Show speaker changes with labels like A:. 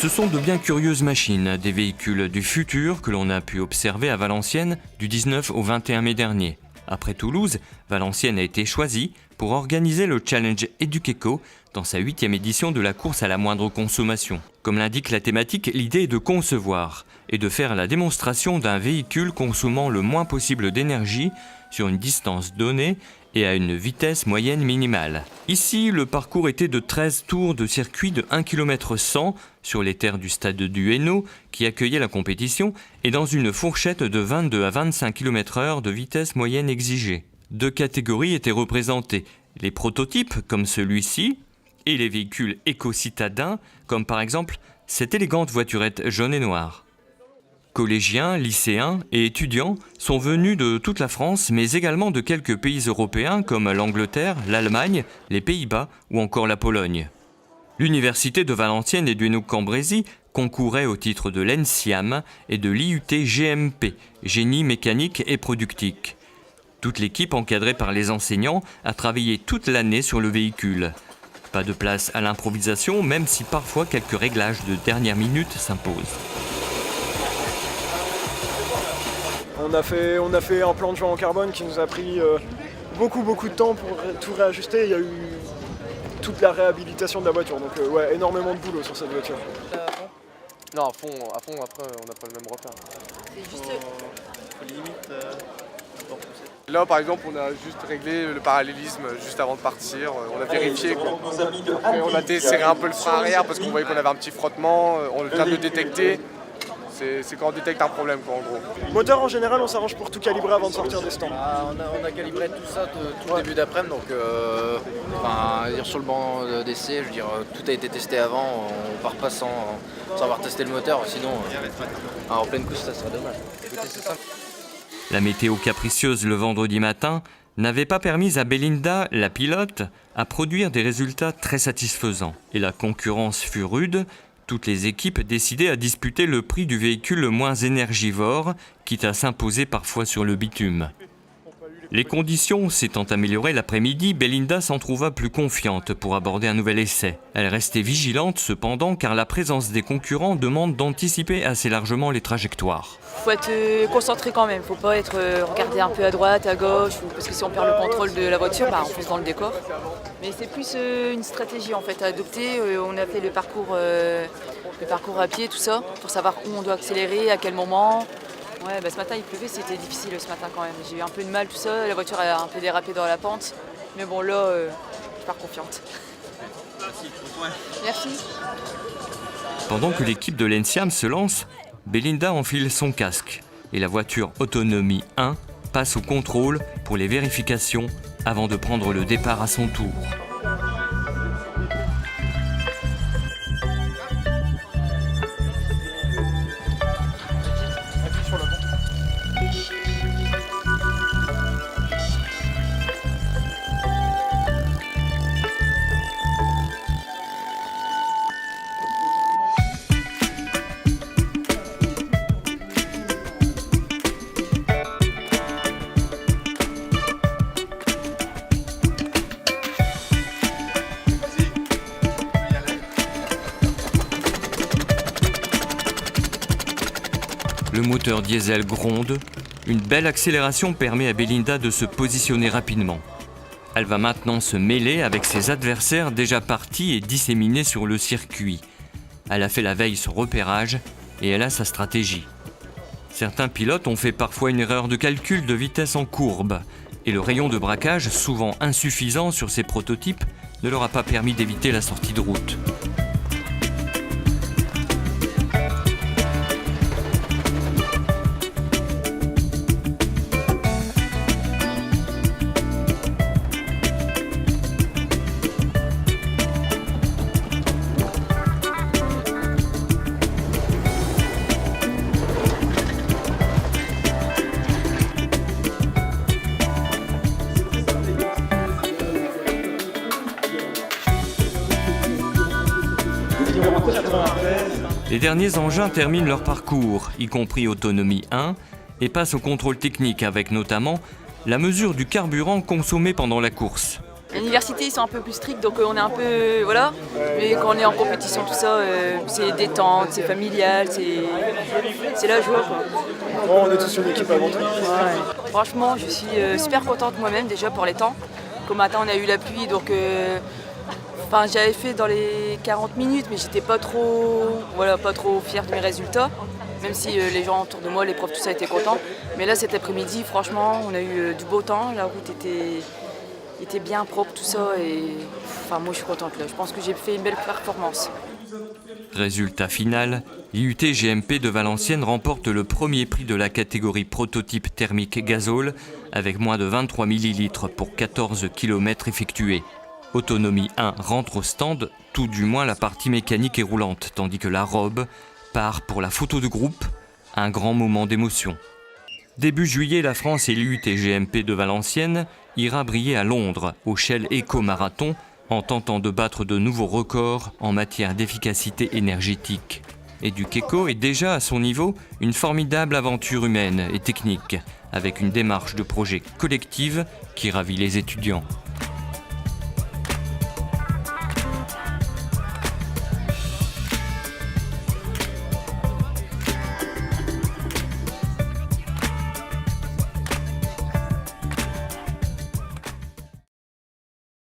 A: Ce sont de bien curieuses machines, des véhicules du futur que l'on a pu observer à Valenciennes du 19 au 21 mai dernier. Après Toulouse, Valenciennes a été choisie pour organiser le Challenge Educeco dans sa 8e édition de la course à la moindre consommation. Comme l'indique la thématique, l'idée est de concevoir et de faire la démonstration d'un véhicule consommant le moins possible d'énergie sur une distance donnée et à une vitesse moyenne minimale. Ici, le parcours était de 13 tours de circuit de 1 km 100 sur les terres du stade du Hainaut qui accueillait la compétition et dans une fourchette de 22 à 25 km/h de vitesse moyenne exigée. 2 catégories étaient représentées, les prototypes comme celui-ci et les véhicules éco-citadins comme par exemple cette élégante voiturette jaune et noire. Collégiens, lycéens et étudiants sont venus de toute la France, mais également de quelques pays européens comme l'Angleterre, l'Allemagne, les Pays-Bas ou encore la Pologne. L'université de Valenciennes et du Hainaut-Cambrésis concourait au titre de l'ENSIAM et de l'IUT GMP, Génie mécanique et productique. Toute l'équipe encadrée par les enseignants a travaillé toute l'année sur le véhicule. Pas de place à l'improvisation, même si parfois quelques réglages de dernière minute s'imposent.
B: On a fait un plan de joint en carbone qui nous a pris beaucoup de temps pour tout réajuster. Il y a eu toute la réhabilitation de la voiture, donc ouais, énormément de boulot sur cette voiture.
C: Non, à fond, après on n'a pas le même repère.
D: C'est juste...
C: Là par exemple on a juste réglé le parallélisme juste avant de partir, on a vérifié quoi. Après, on a desserré un peu le frein arrière parce qu'on voyait qu'on avait un petit frottement, on vient de le détecter. C'est quand on détecte un problème quoi en gros.
B: Moteur en général on s'arrange pour tout calibrer avant de sortir des stands.
E: On a calibré tout ça tout le début d'après-midi, donc sur le banc d'essai, je veux dire, tout a été testé avant, on part pas sans avoir testé le moteur, sinon en pleine course ça serait dommage. Écoutez, c'est ça.
A: La météo capricieuse le vendredi matin n'avait pas permis à Belinda, la pilote, à produire des résultats très satisfaisants. Et la concurrence fut rude. Toutes les équipes décidaient à disputer le prix du véhicule le moins énergivore, quitte à s'imposer parfois sur le bitume. Les conditions s'étant améliorées l'après-midi, Belinda s'en trouva plus confiante pour aborder un nouvel essai. Elle restait vigilante cependant car la présence des concurrents demande d'anticiper assez largement les trajectoires.
D: Faut être concentré quand même, faut pas être regarder un peu à droite, à gauche, parce que si on perd le contrôle de la voiture, on fonce dans le décor. Mais c'est plus une stratégie en fait à adopter. On a fait le parcours à pied, tout ça, pour savoir où on doit accélérer, à quel moment. Ouais, ce matin il pleuvait, c'était difficile ce matin quand même. J'ai eu un peu de mal, tout ça, la voiture a un peu dérapé dans la pente. Mais bon là, je pars confiante. Merci.
A: Pendant que l'équipe de l'ENSIAM se lance, Belinda enfile son casque et la voiture Autonomie 1 passe au contrôle pour les vérifications avant de prendre le départ à son tour. Le moteur diesel gronde, une belle accélération permet à Belinda de se positionner rapidement. Elle va maintenant se mêler avec ses adversaires déjà partis et disséminés sur le circuit. Elle a fait la veille son repérage et elle a sa stratégie. Certains pilotes ont fait parfois une erreur de calcul de vitesse en courbe et le rayon de braquage, souvent insuffisant sur ces prototypes, ne leur a pas permis d'éviter la sortie de route. Les derniers engins terminent leur parcours, y compris Autonomie 1, et passent au contrôle technique avec notamment la mesure du carburant consommé pendant la course.
D: L'université, ils sont un peu plus stricts, donc on est un peu... Voilà. Mais quand on est en compétition, tout ça, c'est détente, c'est familial, c'est la joie, quoi.
B: Bon, on est tous une équipe avant tout.
D: Ouais. Franchement, je suis super contente moi-même déjà pour les temps. Comme matin, on a eu la pluie, donc j'avais fait dans les 40 minutes, mais j'étais pas trop fière de mes résultats. Même si les gens autour de moi, les profs, tout ça, étaient contents. Mais là, cet après-midi, franchement, on a eu du beau temps. La route était bien propre, tout ça. Et moi, je suis contente là. Je pense que j'ai fait une belle performance.
A: Résultat final, l'IUT GMP de Valenciennes remporte le premier prix de la catégorie prototype thermique gazole avec moins de 23 ml pour 14 km effectués. Autonomie 1 rentre au stand, tout du moins la partie mécanique et roulante, tandis que la robe part pour la photo de groupe, un grand moment d'émotion. Début juillet, la France et l'IUT GMP de Valenciennes ira briller à Londres, au Shell Eco Marathon, en tentant de battre de nouveaux records en matière d'efficacité énergétique. EducEco est déjà à son niveau une formidable aventure humaine et technique, avec une démarche de projet collective qui ravit les étudiants.